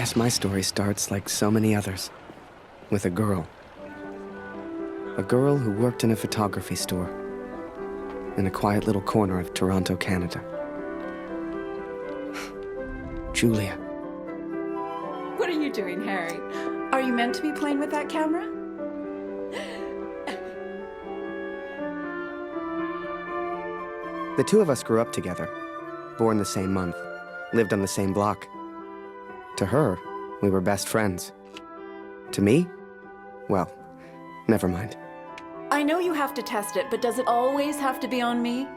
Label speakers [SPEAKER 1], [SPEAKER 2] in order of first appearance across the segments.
[SPEAKER 1] guess my story starts like so many others, with a girl. A girl who worked in a photography store in a quiet little corner of Toronto, Canada. Julia.
[SPEAKER 2] What are you doing, Harry? Are you meant to be playing with that camera?
[SPEAKER 1] The two of us grew up together, born the same month, lived on the same block. To her, we were best friends. To me, well, never mind.
[SPEAKER 2] I know you have to test it, but does it always have to be on me?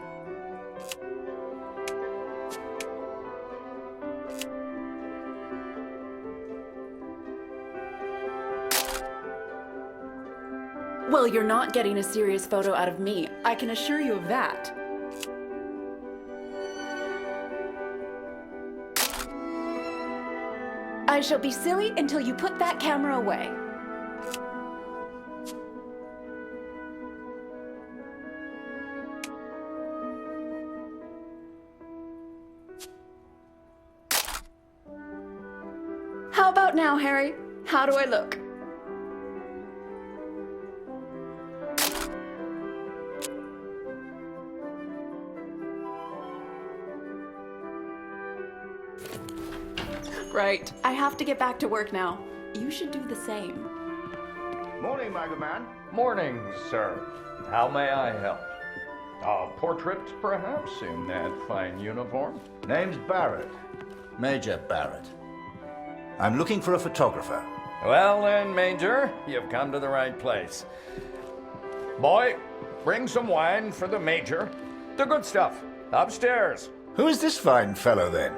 [SPEAKER 2] Well, you're not getting a serious photo out of me. I can assure you of that. I shall be silly until you put that camera away. How about now, Harry? How do I look? Right. I have to get back to work now. You should do the same.
[SPEAKER 3] Morning, Magaman.
[SPEAKER 4] Morning, sir. How may I help? A portrait, perhaps, in that fine uniform?
[SPEAKER 3] Name's Barrett. Major Barrett. I'm looking for a photographer.
[SPEAKER 4] Well then, Major, you've come to the right place. Boy, bring some wine for the Major. The good stuff. Upstairs.
[SPEAKER 3] Who is this fine fellow, then?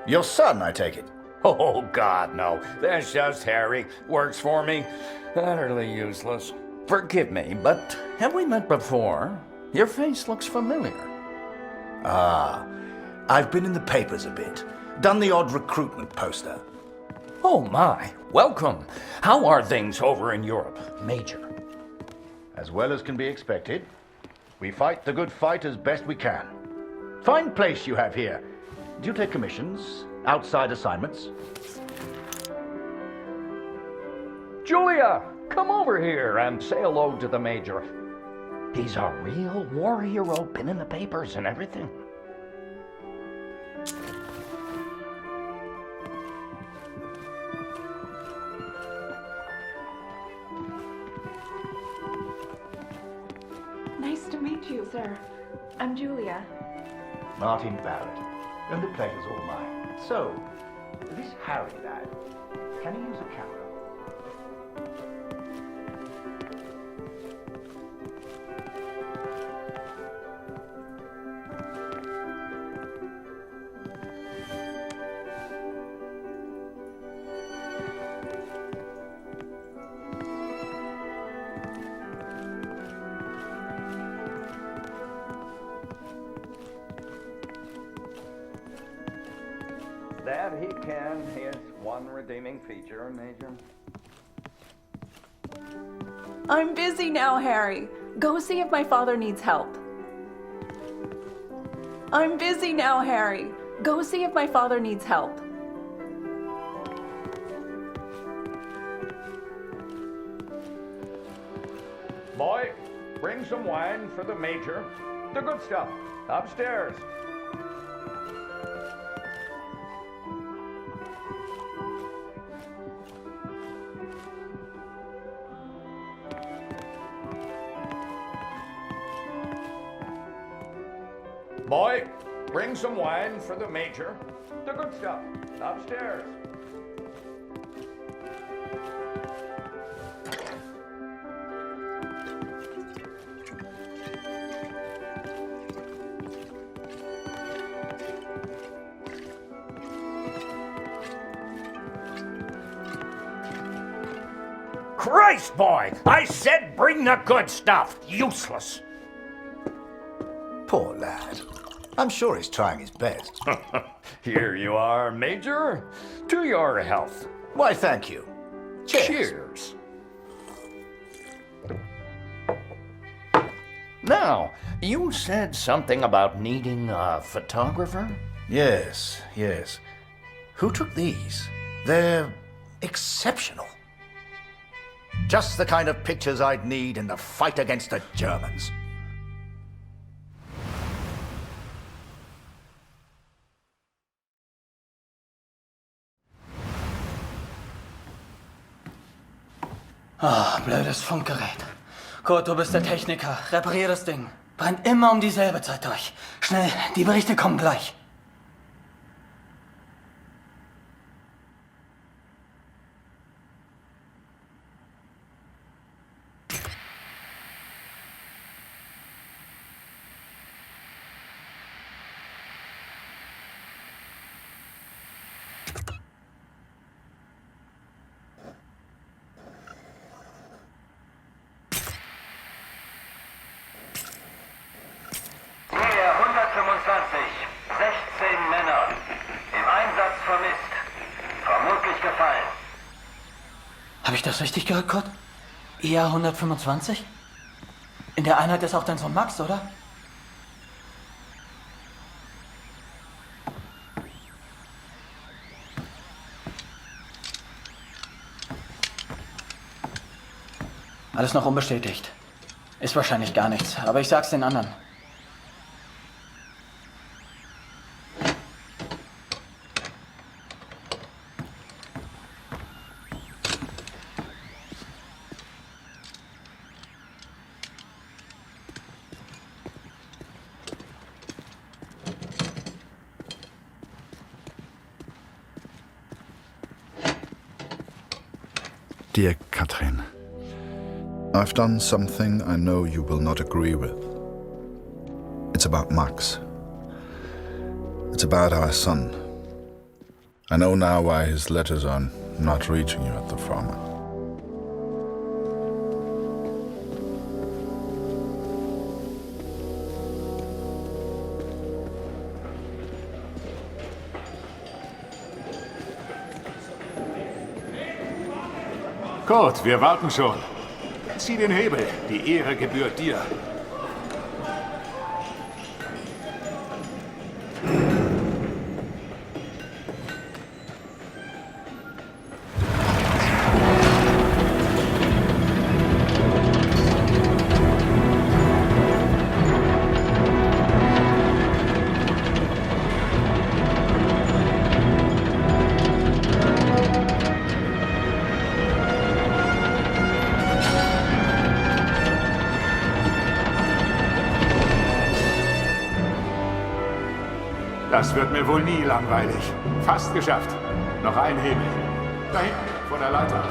[SPEAKER 3] Your son, I take it.
[SPEAKER 4] Oh, God, no. That's just Harry. Works for me. Utterly useless. Forgive me, but have we met before? Your face looks familiar.
[SPEAKER 3] Ah, I've been in the papers a bit. Done the odd recruitment poster.
[SPEAKER 4] Oh, my. Welcome. How are things over in Europe, Major?
[SPEAKER 3] As well as can be expected. We fight the good fight as best we can. Fine place you have here. Do you take commissions? Outside assignments?
[SPEAKER 4] Julia, come over here and say hello to the Major. He's a real war hero, been in the papers and everything.
[SPEAKER 2] Nice to meet you, sir. I'm Julia.
[SPEAKER 3] Martin Barrett. And the pleasure's all mine. So, this Harry lad, can he use a camera?
[SPEAKER 4] That he can is one redeeming feature, Major.
[SPEAKER 2] I'm busy now, Harry. Go see if my father needs help. I'm busy now, Harry. Go see if my father needs help.
[SPEAKER 4] Boy, bring some wine for the Major. The good stuff. Upstairs. Boy, bring some wine for the Major. The good stuff. Upstairs. Christ, boy! I said bring the good stuff. Useless.
[SPEAKER 3] Poor lad. I'm sure he's trying his best.
[SPEAKER 4] Here you are, Major. To your health.
[SPEAKER 3] Why, thank you. Cheers.
[SPEAKER 4] Cheers. Now, you said something about needing a photographer?
[SPEAKER 3] Yes. Who took these? They're exceptional. Just the kind of pictures I'd need in the fight against the Germans.
[SPEAKER 5] Ah, blödes Funkgerät. Kurt, du bist der Techniker. Reparier das Ding. Brennt immer um dieselbe Zeit durch. Schnell, die Berichte kommen gleich.
[SPEAKER 6] Nähe 125, 16 Männer. Im Einsatz vermisst. Vermutlich gefallen.
[SPEAKER 5] Habe ich das richtig gehört, Kurt? EA 125? In der Einheit ist auch dein Sohn Max, oder? Alles noch unbestätigt. Ist wahrscheinlich gar nichts, aber ich sag's den anderen.
[SPEAKER 7] Dear Katrin, I've done something I know you will not agree with. It's about Max. It's about our son. I know now why his letters are not reaching you at the farm.
[SPEAKER 8] Kurt, wir warten schon. Zieh den Hebel. Die Ehre gebührt dir. Das wird mir wohl nie langweilig. Fast geschafft. Noch ein Hebel. Da hinten, vor der Leiter.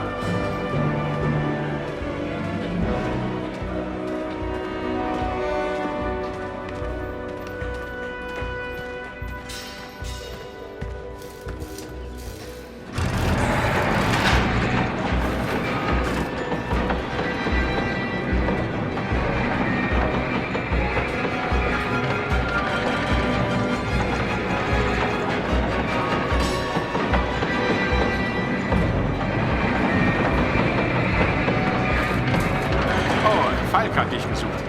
[SPEAKER 8] Falk hat dich gesucht.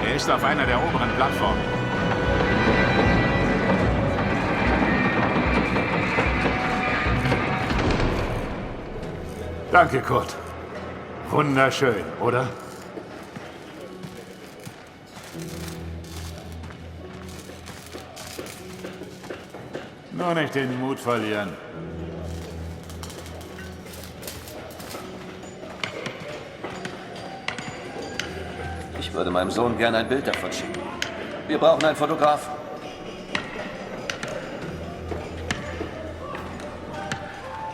[SPEAKER 8] Er ist auf einer der oberen Plattformen. Danke, Kurt. Wunderschön, oder? Nur nicht den Mut verlieren.
[SPEAKER 9] Ich würde meinem Sohn gerne ein Bild davon schicken. Wir brauchen einen Fotografen.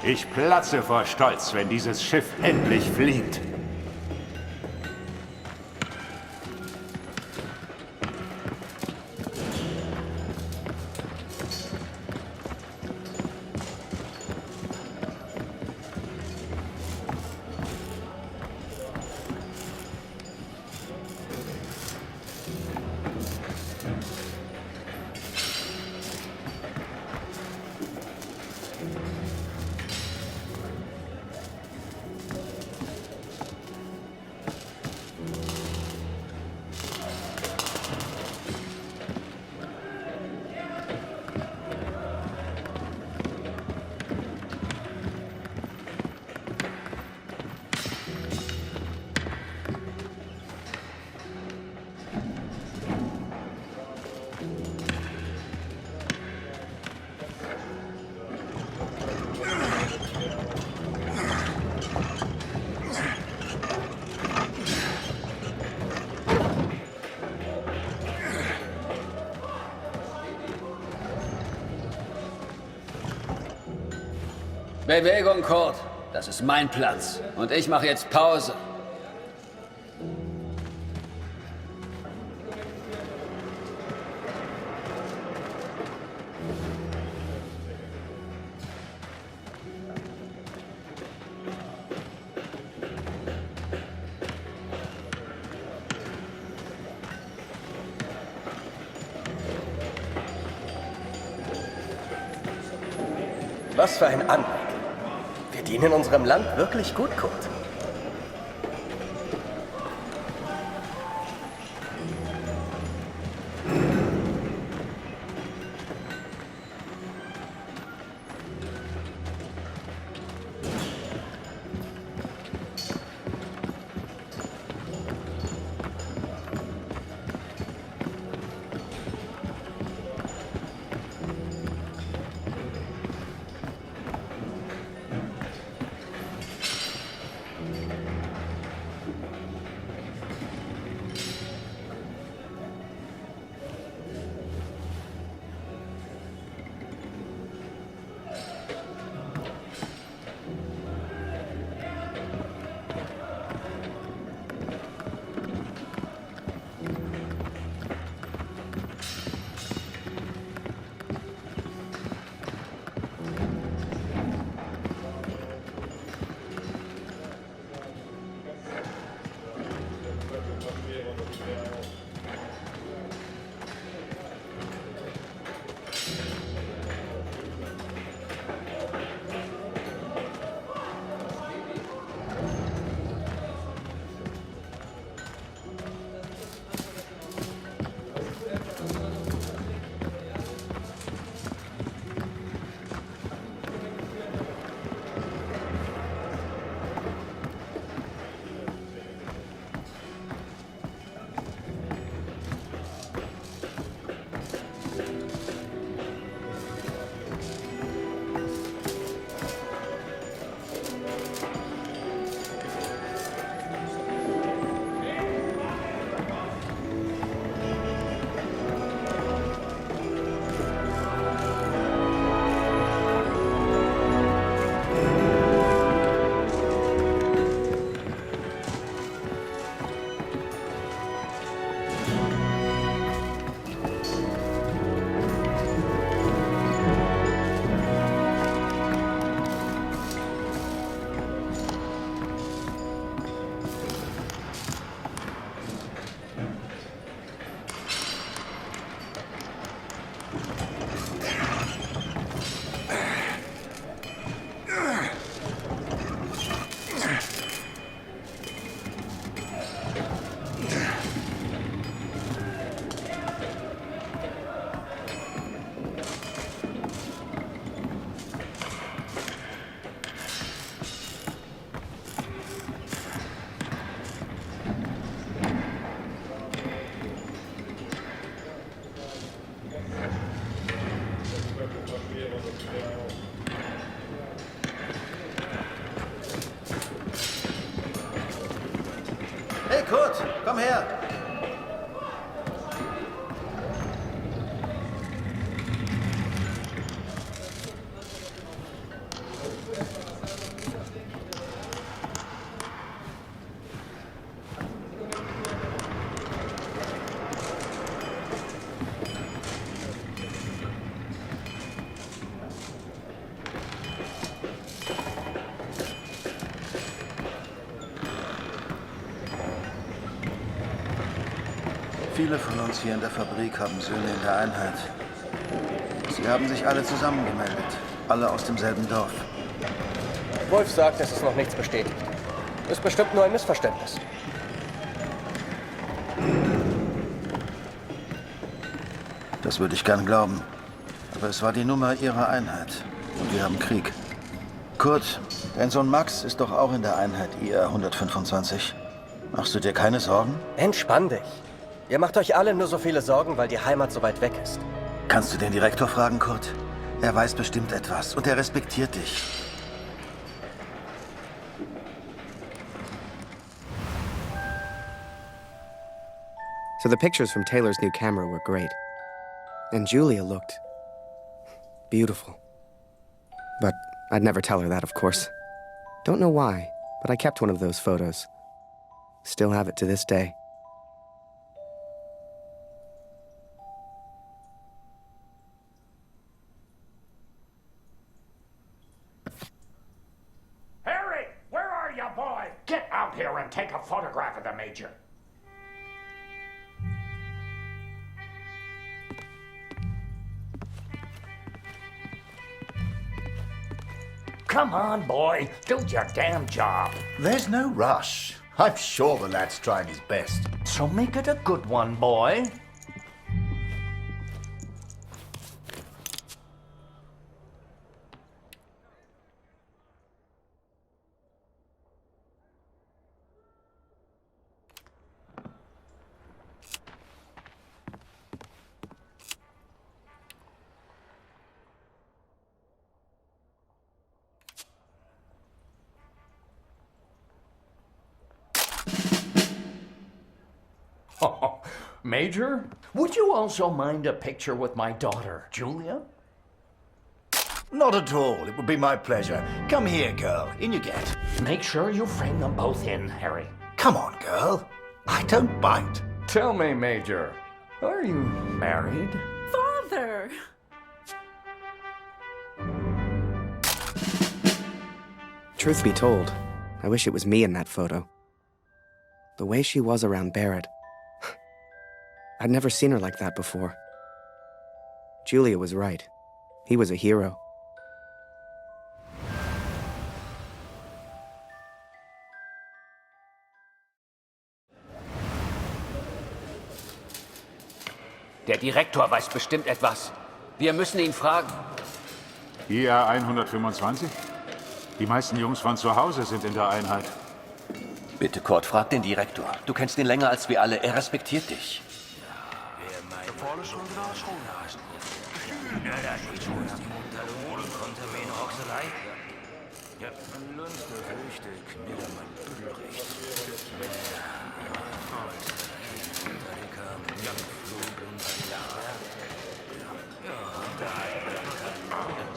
[SPEAKER 8] Ich platze vor Stolz, wenn dieses Schiff endlich fliegt.
[SPEAKER 10] Bewegung, Kurt. Das ist mein Platz. Und ich mache jetzt Pause.
[SPEAKER 11] Was für ein Anblick. Wir dienen unserem Land wirklich gut, Kurt.
[SPEAKER 12] Hey Kurt, komm her! Viele von uns hier in der Fabrik haben Söhne in der Einheit. Sie haben sich alle zusammengemeldet. Alle aus demselben Dorf.
[SPEAKER 11] Wolf sagt, es ist noch nichts bestätigt. Ist bestimmt nur ein Missverständnis.
[SPEAKER 12] Das würde ich gern glauben. Aber es war die Nummer ihrer Einheit. Und wir haben Krieg. Kurt, dein Sohn Max ist doch auch in der Einheit IR 125. Machst du dir keine Sorgen?
[SPEAKER 11] Entspann dich. Ihr macht euch alle nur so viele Sorgen, weil die Heimat so weit weg ist.
[SPEAKER 12] Kannst du den Direktor fragen, Kurt? Er weiß bestimmt etwas und er respektiert dich.
[SPEAKER 1] So the pictures from Taylor's new camera were great. And Julia looked beautiful. But I'd never tell her that, of course. Don't know why, but I kept one of those photos. Still have it to this day.
[SPEAKER 8] Harry, where are you, boy? Get out here and take a photograph of the Major. Come on, boy. Do your damn job.
[SPEAKER 3] There's no rush. I'm sure the lad's trying his best.
[SPEAKER 8] So make it a good one, boy. Major, would you also mind a picture with my daughter, Julia?
[SPEAKER 3] Not at all. It would be my pleasure. Come here, girl. In you get.
[SPEAKER 8] Make sure you frame them both in, Harry.
[SPEAKER 3] Come on, girl. I don't bite.
[SPEAKER 4] Tell me, Major, are you married?
[SPEAKER 2] Father!
[SPEAKER 1] Truth be told, I wish it was me in that photo. The way she was around Barrett. I'd never seen her like that before. Julia was right. He was a hero.
[SPEAKER 10] Der Direktor weiß bestimmt etwas. Wir müssen ihn fragen.
[SPEAKER 8] IR 125? Die meisten Jungs von zu Hause sind in der Einheit.
[SPEAKER 9] Bitte, Kurt, frag den Direktor. Du kennst ihn länger als wir alle. Er respektiert dich.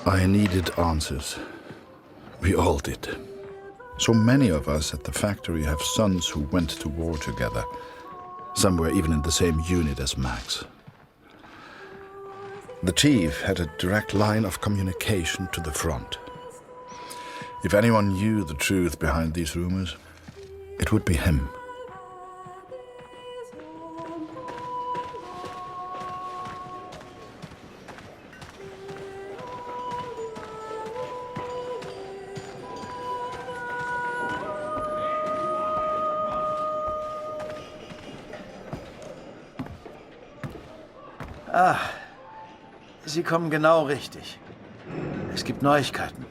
[SPEAKER 7] I needed answers. We all did. So many of us at the factory have sons who went to war together. Some were even in the same unit as Max. The chief had a direct line of communication to the front. If anyone knew the truth behind these rumors, it would be him.
[SPEAKER 12] Ah, Sie kommen genau richtig. Es gibt Neuigkeiten.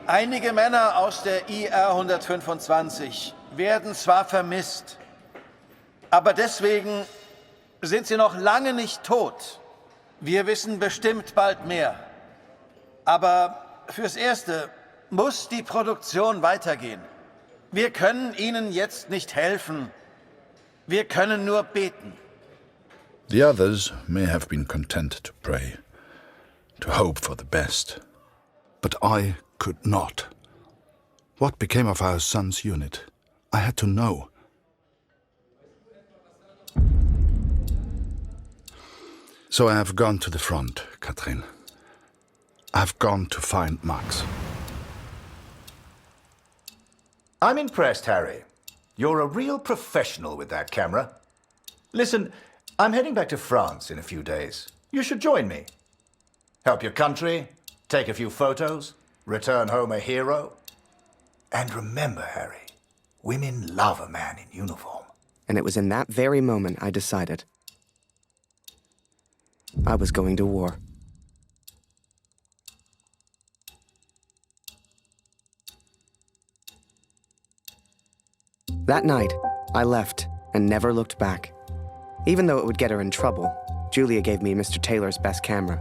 [SPEAKER 12] Einige Männer aus der IR 125 werden zwar vermisst, aber deswegen sind sie noch lange nicht tot. Wir wissen bestimmt bald mehr. Aber fürs Erste muss die Produktion weitergehen. Wir können ihnen jetzt nicht helfen. Wir können nur beten.
[SPEAKER 7] The others may have been content to pray, to hope for the best. But I could not. What became of our son's unit? I had to know. So I have gone to the front, Katrin. I've gone to find Max.
[SPEAKER 3] I'm impressed, Harry. You're a real professional with that camera. Listen, I'm heading back to France in a few days. You should join me. Help your country, take a few photos, return home a hero. And remember, Harry, women love a man in uniform.
[SPEAKER 1] And it was in that very moment I decided I was going to war. That night, I left and never looked back. Even though it would get her in trouble, Julia gave me Mr. Taylor's best camera.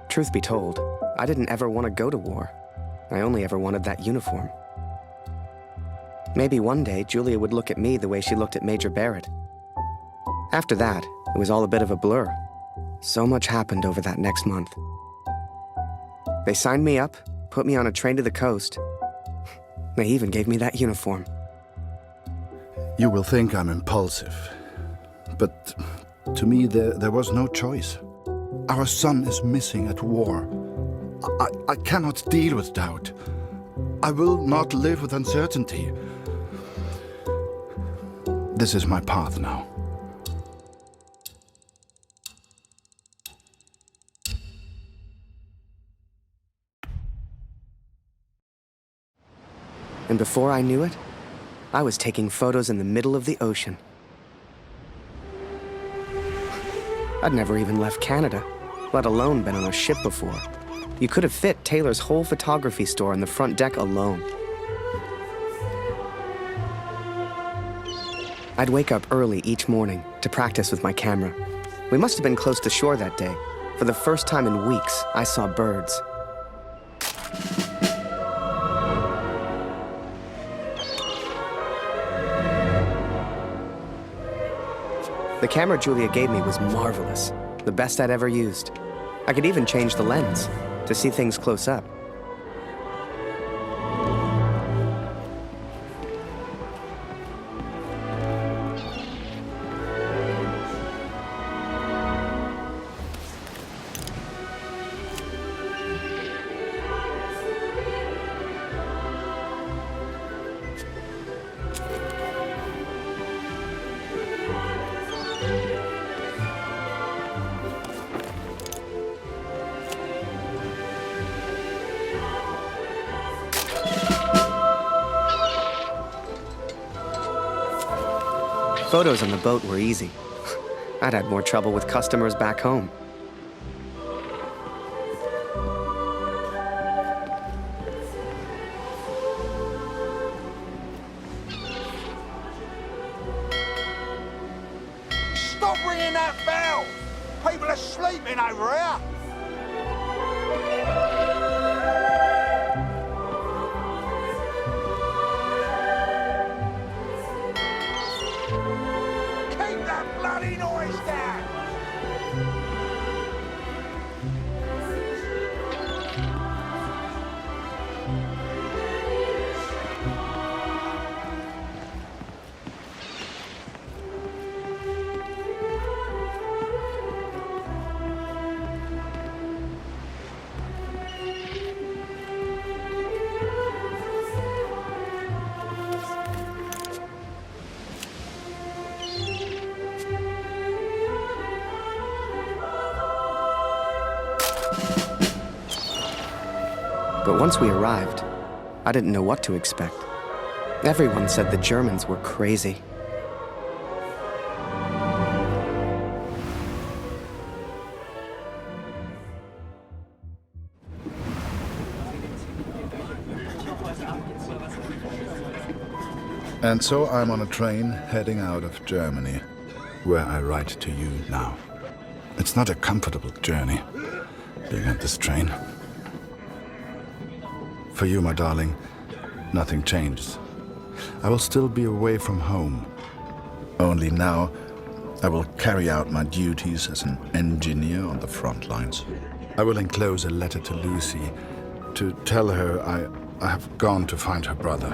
[SPEAKER 1] Truth be told, I didn't ever want to go to war. I only ever wanted that uniform. Maybe one day, Julia would look at me the way she looked at Major Barrett. After that, it was all a bit of a blur. So much happened over that next month. They signed me up, put me on a train to the coast. They even gave me that uniform.
[SPEAKER 7] You will think I'm impulsive, but to me there was no choice. Our son is missing at war. I cannot deal with doubt. I will not live with uncertainty. This is my path now.
[SPEAKER 1] And before I knew it, I was taking photos in the middle of the ocean. I'd never even left Canada, let alone been on a ship before. You could have fit Taylor's whole photography store on the front deck alone. I'd wake up early each morning to practice with my camera. We must have been close to shore that day. For the first time in weeks, I saw birds. The camera Julia gave me was marvelous, the best I'd ever used. I could even change the lens to see things close up. Photos on the boat were easy. I'd had more trouble with customers back home.
[SPEAKER 13] Stop ringing that bell! People are sleeping over here!
[SPEAKER 1] But once we arrived, I didn't know what to expect. Everyone said the Germans were crazy.
[SPEAKER 7] And so I'm on a train heading out of Germany, where I write to you now. It's not a comfortable journey, being on this train. For you, my darling, nothing changes. I will still be away from home. Only now, I will carry out my duties as an engineer on the front lines. I will enclose a letter to Lucy to tell her I have gone to find her brother.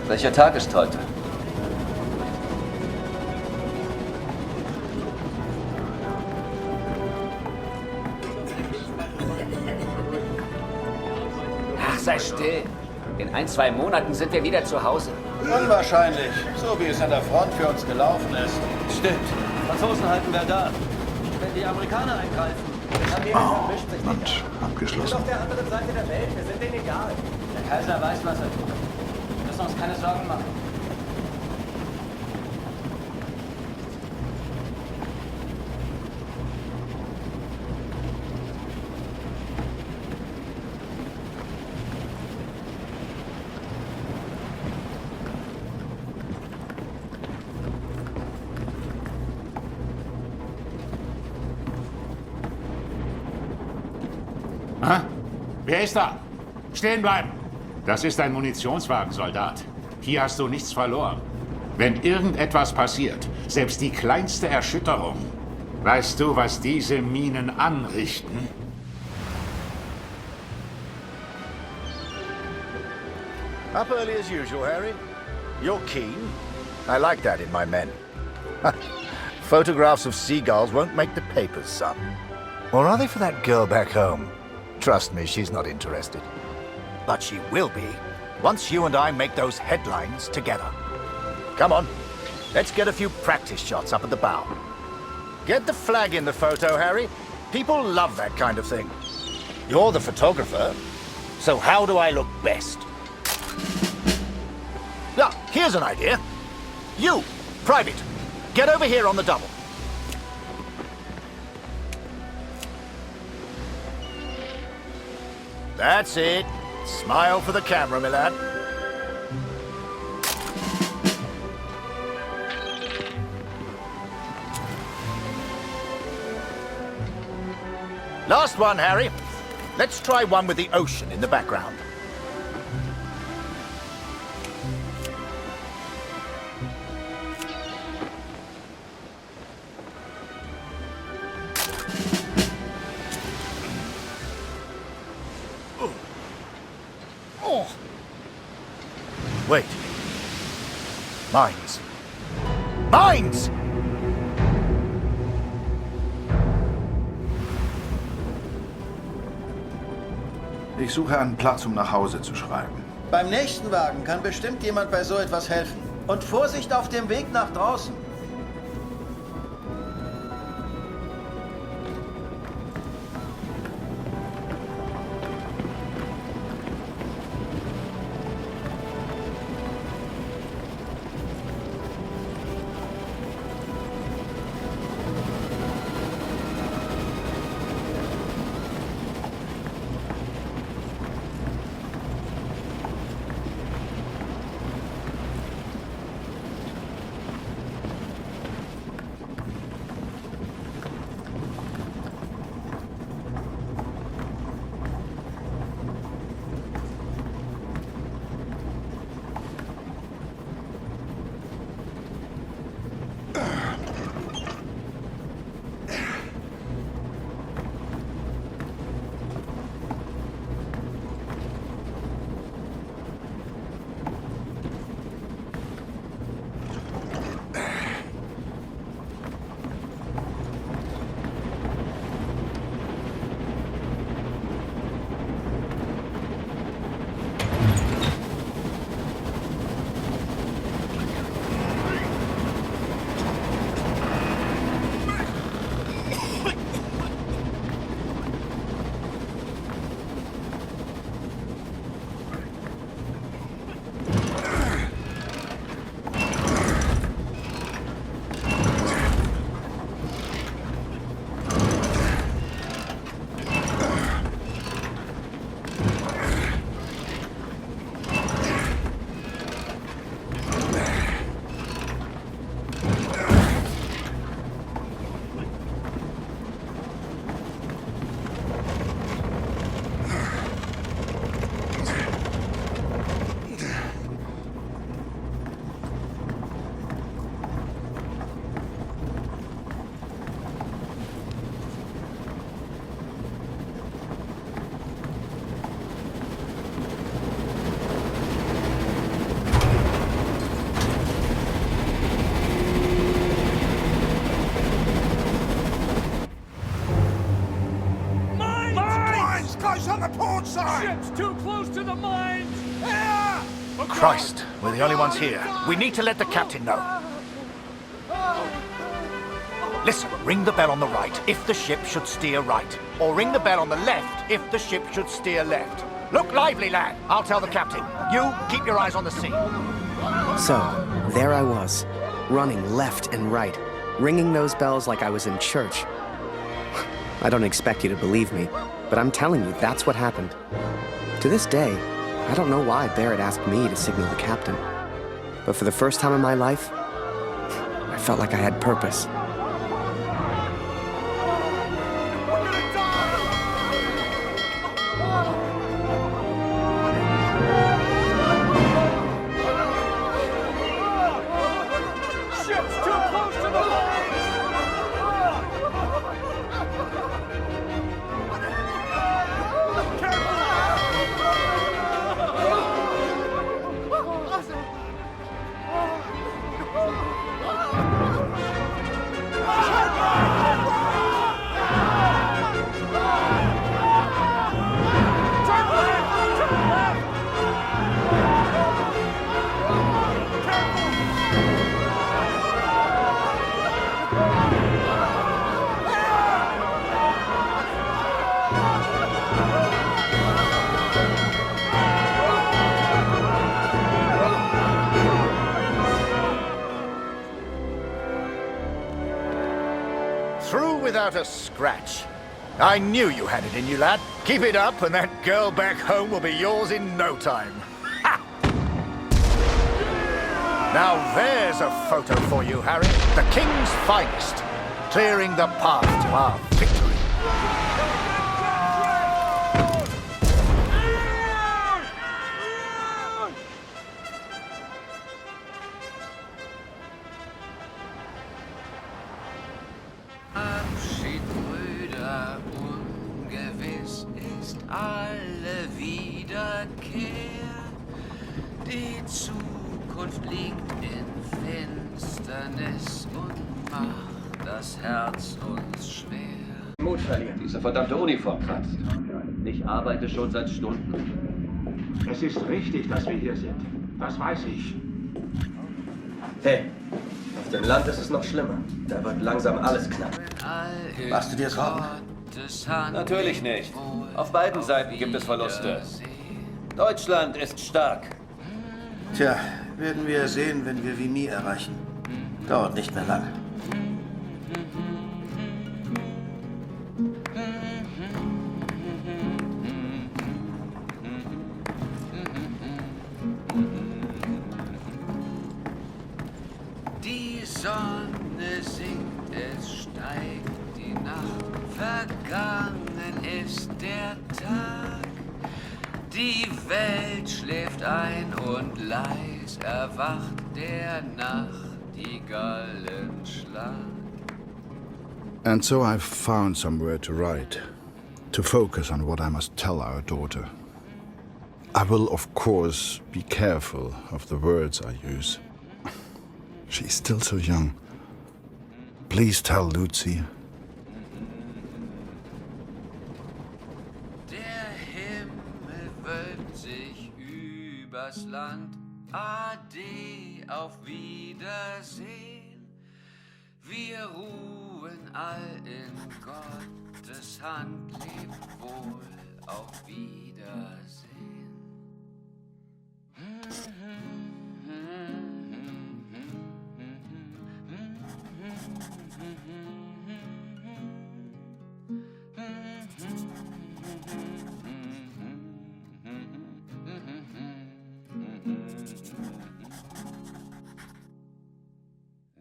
[SPEAKER 9] Welcher Tag ist heute?
[SPEAKER 10] Ach, sei still. In 1-2 Monaten sind wir wieder zu Hause.
[SPEAKER 12] Unwahrscheinlich, so wie es an der Front für uns gelaufen ist.
[SPEAKER 5] Stimmt. Franzosen halten Verdun. Wenn die Amerikaner eingreifen,
[SPEAKER 7] Mensch, abgeschlossen.
[SPEAKER 5] Auf der anderen Seite der Welt, wir sind denen egal. Der Kaiser weiß, was er tut. Wir müssen uns keine Sorgen machen.
[SPEAKER 8] Wer ist da? Stehen bleiben! Das ist ein Munitionswagen, Soldat. Hier hast du nichts verloren. Wenn irgendetwas passiert, selbst die kleinste Erschütterung, weißt du, was diese Minen anrichten?
[SPEAKER 3] Up early as usual, Harry. You're keen. I like that in my men. Photographs of seagulls won't make the papers, son. Or are they for that girl back home? Trust me, she's not interested. But she will be, once you and I make those headlines together. Come on, let's get a few practice shots up at the bow. Get the flag in the photo, Harry. People love that kind of thing. You're the photographer, so how do I look best? Ah, here's an idea. You, Private, get over here on the double. That's it. Smile for the camera, my lad. Last one, Harry. Let's try one with the ocean in the background. Wait. Mines. Mines!
[SPEAKER 7] Ich suche einen Platz, um nach Hause zu schreiben.
[SPEAKER 12] Beim nächsten Wagen kann bestimmt jemand bei so etwas helfen. Und Vorsicht auf dem Weg nach draußen.
[SPEAKER 3] Christ, we're the only ones here. We need to let the captain know. Listen, ring the bell on the right if the ship should steer right. Or ring the bell on the left if the ship should steer left. Look lively, lad. I'll tell the captain. You, keep your eyes on the sea.
[SPEAKER 1] So, there I was, running left and right, ringing those bells like I was in church. I don't expect you to believe me, but I'm telling you, that's what happened. To this day, I don't know why Barrett asked me to signal the captain. But for the first time in my life, I felt like I had purpose.
[SPEAKER 3] Without a scratch. I knew you had it in you, lad. Keep it up and that girl back home will be yours in no time. Ha! Now there's a photo for you, Harry. The King's finest. Clearing the path to our victory.
[SPEAKER 14] Alle Wiederkehr. Die Zukunft liegt in Finsternis und macht das Herz uns schwer.
[SPEAKER 9] Mut verlieren. Diese verdammte Uniform kratzt. Ich arbeite schon seit Stunden.
[SPEAKER 8] Es ist richtig, dass wir hier sind. Das weiß ich.
[SPEAKER 11] Hey, auf dem Land ist es noch schlimmer. Da wird langsam alles knapp.
[SPEAKER 12] Machst du dir Sorgen?
[SPEAKER 9] Natürlich nicht. Auf beiden Seiten gibt es Verluste. Deutschland ist stark.
[SPEAKER 12] Tja, werden wir sehen, wenn wir Vimy erreichen. Dauert nicht mehr lang.
[SPEAKER 14] Die Sonne sinkt, es steigt die Nacht. Vergangen ist der Tag. Die Welt schläft ein und leis erwacht der Nachtigallenschlag.
[SPEAKER 7] And so I've found somewhere to write, to focus on what I must tell our daughter. I will, of course, be careful of the words I use. She's still so young. Please tell Lucy.
[SPEAKER 14] Übers Land, Ade, auf Wiedersehen. Wir ruhen all in Gottes Hand, lebt wohl, auf Wiedersehen.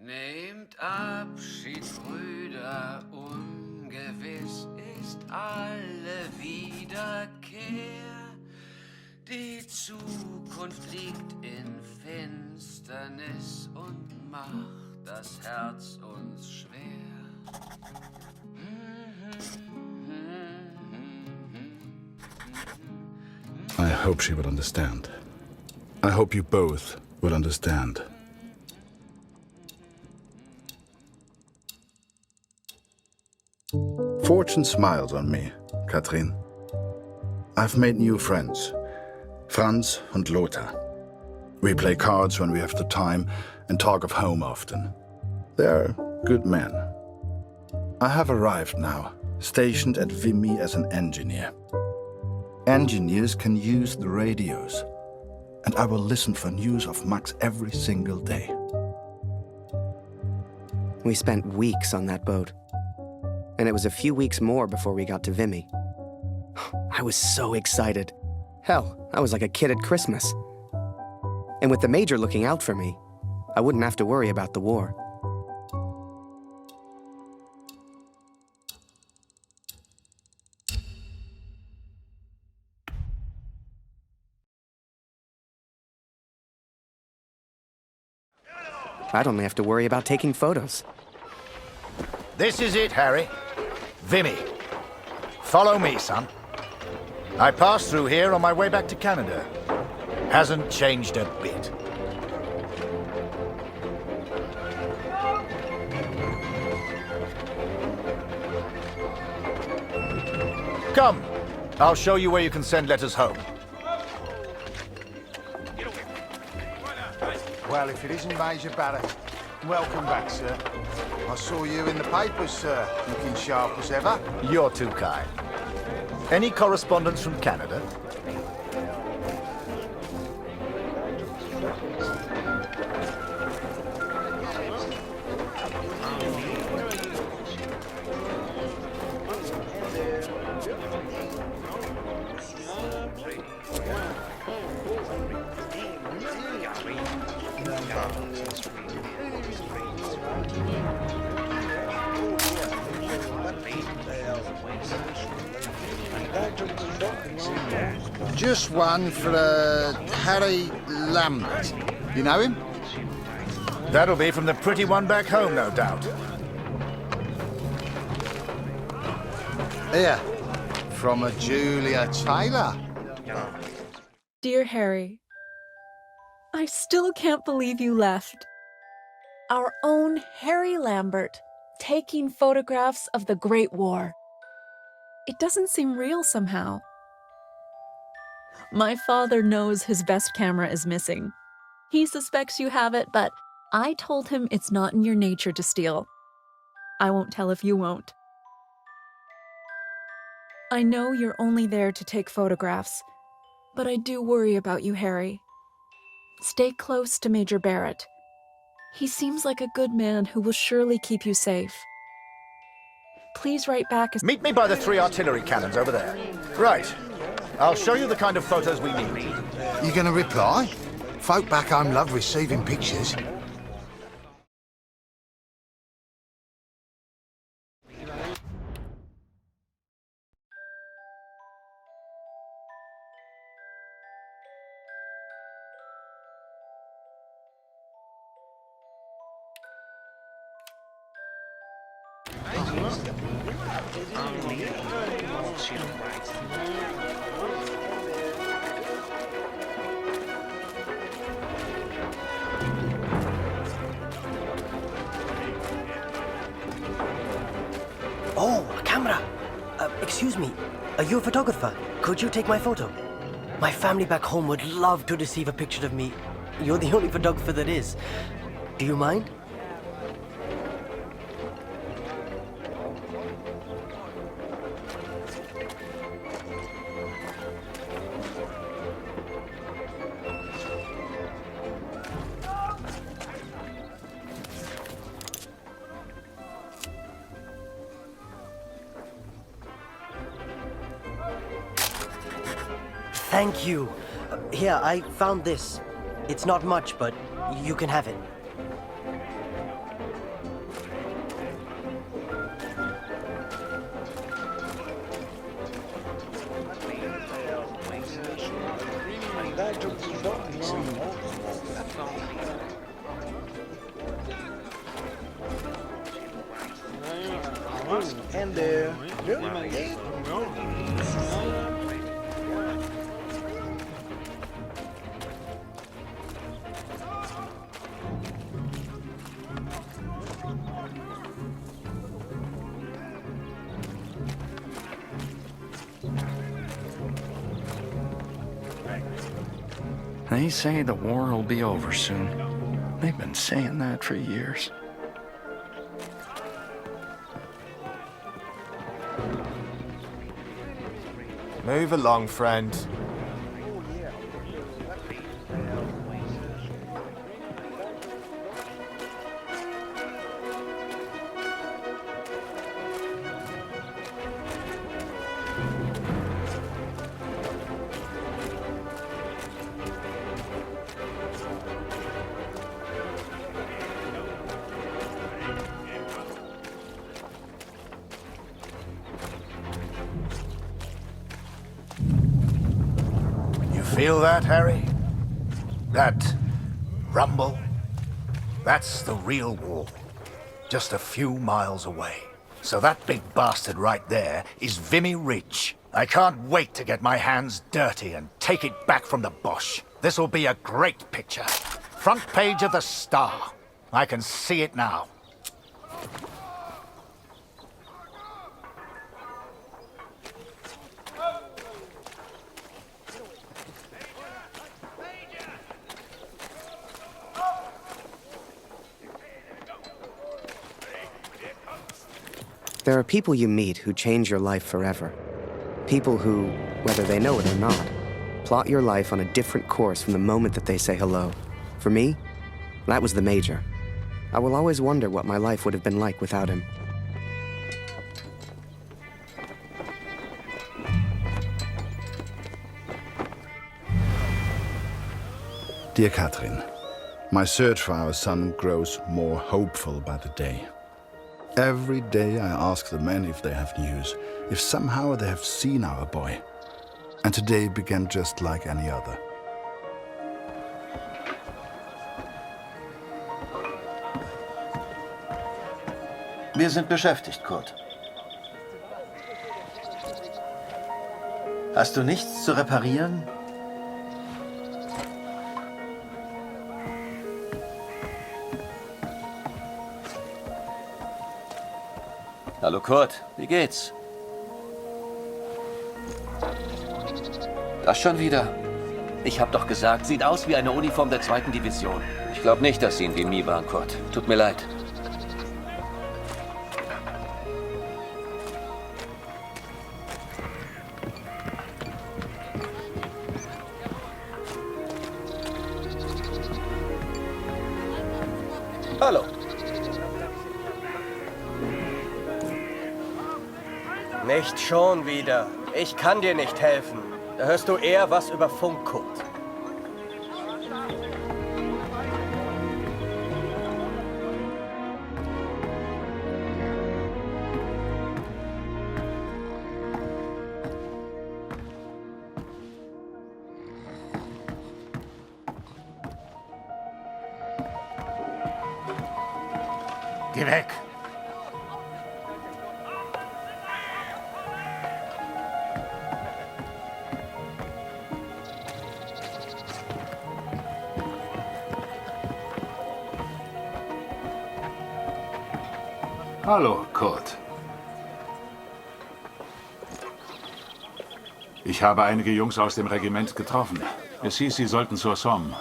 [SPEAKER 14] Nehmt Abschied, Brüder, ungewiss ist alle Wiederkehr. Die Zukunft liegt in Finsternis und macht das Herz uns schwer.
[SPEAKER 7] I hope she will understand. I hope you both will understand. Fortune smiles on me, Katrin. I've made new friends, Franz and Lothar. We play cards when we have the time and talk of home often. They're good men, I have arrived now, stationed at Vimy as an engineer. Engineers can use the radios, and I will listen for news of Max every single day.
[SPEAKER 1] We spent weeks on that boat. And it was a few weeks more before we got to Vimy. I was so excited. Hell, I was like a kid at Christmas. And with the Major looking out for me, I wouldn't have to worry about the war. I'd only have to worry about taking photos.
[SPEAKER 3] This is it, Harry. Vimy. Follow me, son. I passed through here on my way back to Canada. Hasn't changed a bit. Come. I'll show you where you can send letters home.
[SPEAKER 13] Well, if it isn't Major Barrett, welcome back, sir. I saw you in the papers, sir, looking sharp as ever.
[SPEAKER 3] You're too kind. Any correspondence from Canada?
[SPEAKER 13] Just one for Harry Lambert. You know him?
[SPEAKER 3] That'll be from the pretty one back home, no doubt.
[SPEAKER 13] Here, from a Julia Taylor.
[SPEAKER 15] Dear Harry, I still can't believe you left. Our own Harry Lambert, taking photographs of the Great War. It doesn't seem real somehow. My father knows his best camera is missing. He suspects you have it, but I told him it's not in your nature to steal. I won't tell if you won't. I know you're only there to take photographs, but I do worry about you, Harry. Stay close to Major Barrett. He seems like a good man who will surely keep you safe. Please write back as—
[SPEAKER 3] Meet me by the 3 artillery cannons over there. Right. I'll show you the kind of photos we need.
[SPEAKER 13] You gonna reply? Folk back home love receiving pictures.
[SPEAKER 11] Oh, a camera! Excuse me, are you a photographer? Could you take my photo? My family back home would love to receive a picture of me. You're the only photographer that is. Do you mind? Thank you. Here, I found this. It's not much, but you can have it.
[SPEAKER 13] And there.
[SPEAKER 4] They say the war will be over soon. They've been saying that for years.
[SPEAKER 13] Move along, friend.
[SPEAKER 3] Feel that, Harry? That rumble? That's the real war. Just a few miles away. So that big bastard right there is Vimy Ridge. I can't wait to get my hands dirty and take it back from the Bosch. This'll be a great picture. Front page of the Star. I can see it now.
[SPEAKER 1] There are people you meet who change your life forever. People who, whether they know it or not, plot your life on a different course from the moment that they say hello. For me, that was the Major. I will always wonder what my life would have been like without him.
[SPEAKER 7] Dear Catherine, my search for our son grows more hopeful by the day. Every day I ask the men if they have news, if somehow they have seen our boy. And today began just like any other.
[SPEAKER 12] Wir sind beschäftigt, Kurt. Hast du nichts zu reparieren? Hallo Kurt, wie geht's? Das schon wieder? Ich hab doch gesagt, sieht aus wie eine Uniform der 2. Division. Ich glaube nicht, dass Sie in Vimy waren, Kurt. Tut mir leid. Hallo.
[SPEAKER 11] Nicht schon wieder. Ich kann dir nicht helfen. Da hörst du eher was über Funk, Kurt.
[SPEAKER 3] Geh weg!
[SPEAKER 8] Hallo, Kurt. Ich habe einige Jungs aus dem Regiment getroffen. Es hieß, sie sollten zur Somme.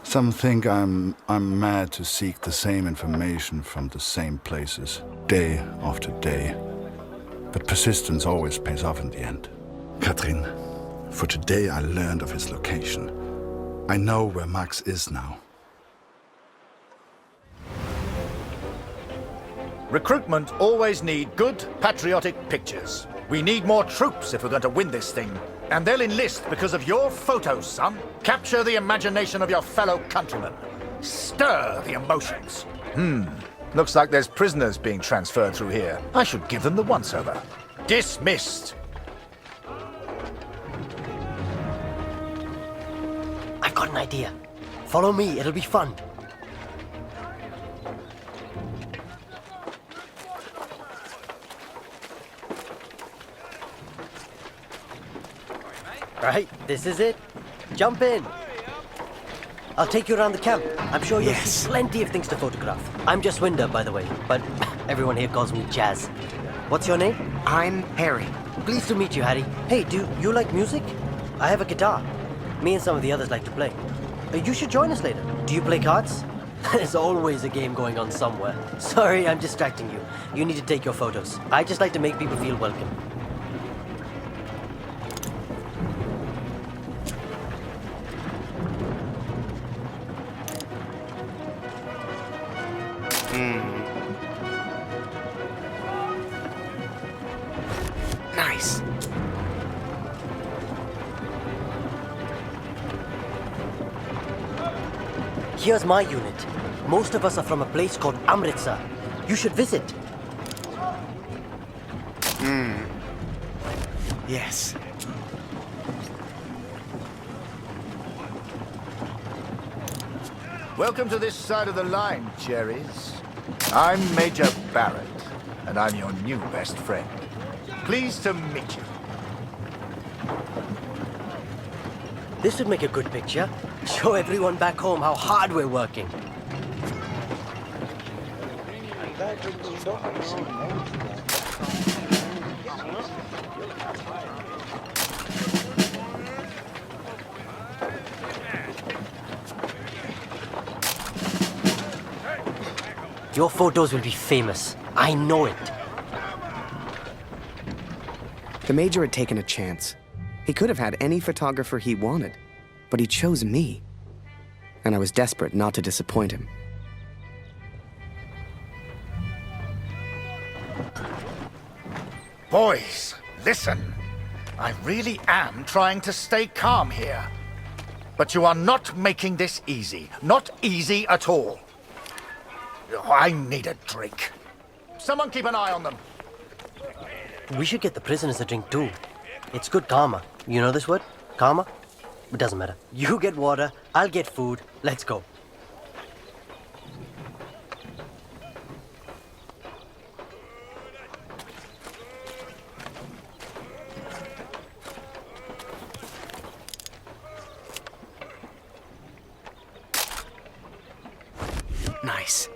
[SPEAKER 7] Some think I'm mad to seek the same information from the same places, day after day. But persistence always pays off in the end. Katrin, for today I learned of his location. I know where Max is now.
[SPEAKER 3] Recruitment always need good, patriotic pictures. We need more troops if we're going to win this thing. And they'll enlist because of your photos, son. Capture the imagination of your fellow countrymen. Stir the emotions. Looks like there's prisoners being transferred through here. I should give them the once-over. Dismissed.
[SPEAKER 11] I've got an idea. Follow me, it'll be fun. Right, this is it. Jump in. I'll take you around the camp. I'm sure you'll see plenty of things to photograph. I'm just Winder, by the way, but everyone here calls me Jazz. What's your name?
[SPEAKER 1] I'm Harry.
[SPEAKER 11] Pleased to meet you, Harry. Hey, do you like music? I have a guitar. Me and some of the others like to play. You should join us later. Do you play cards? There's always a game going on somewhere. Sorry, I'm distracting you. You need to take your photos. I just like to make people feel welcome.
[SPEAKER 1] Nice.
[SPEAKER 11] Here's my unit. Most of us are from a place called Amritsar. You should visit.
[SPEAKER 1] Yes.
[SPEAKER 3] Welcome to this side of the line, cherries. I'm Major Barrett, and I'm your new best friend. Pleased to meet you.
[SPEAKER 11] This would make a good picture. Show everyone back home how hard we're working. Your photos will be famous. I know it.
[SPEAKER 1] The Major had taken a chance. He could have had any photographer he wanted, but he chose me. And I was desperate not to disappoint him.
[SPEAKER 3] Boys, listen. I really am trying to stay calm here. But you are not making this easy. Not easy at all. I need a drink. Someone keep an eye on them.
[SPEAKER 11] We should get the prisoners a drink too. It's good karma. You know this word? Karma? It doesn't matter. You get water, I'll get food. Let's go.
[SPEAKER 1] Nice.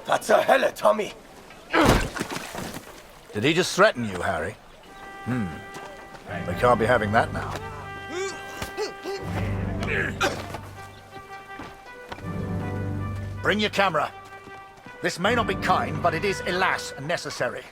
[SPEAKER 11] Was zur Hölle, Tommy?
[SPEAKER 3] Did he just threaten you, Harry? We can't be having that now. Bring your camera. This may not be kind, but it is, alas, necessary.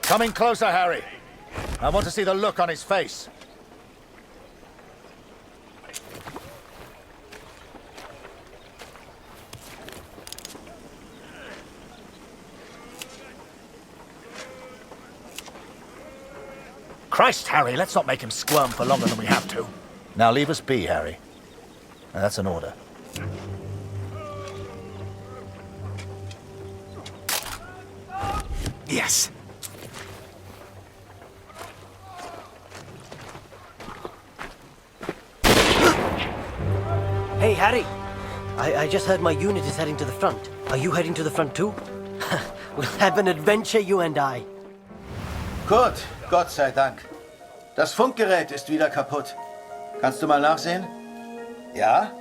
[SPEAKER 3] Come in closer, Harry. I want to see the look on his face. Christ, Harry, let's not make him squirm for longer than we have to. Now leave us be, Harry. Now, that's an order.
[SPEAKER 1] Yes.
[SPEAKER 11] Hey, Harry. I just heard my unit is heading to the front. Are you heading to the front too? We'll have an adventure, you and I.
[SPEAKER 12] Kurt, Gott sei Dank. Das Funkgerät ist wieder kaputt. Kannst du mal nachsehen? Ja?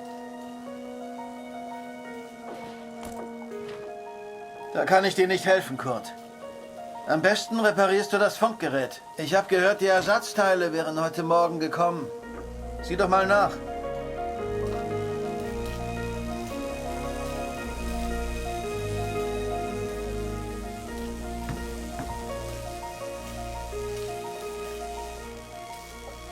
[SPEAKER 12] Da kann ich dir nicht helfen, Kurt. Am besten reparierst du das Funkgerät. Ich habe gehört, die Ersatzteile wären heute Morgen gekommen. Sieh doch mal nach.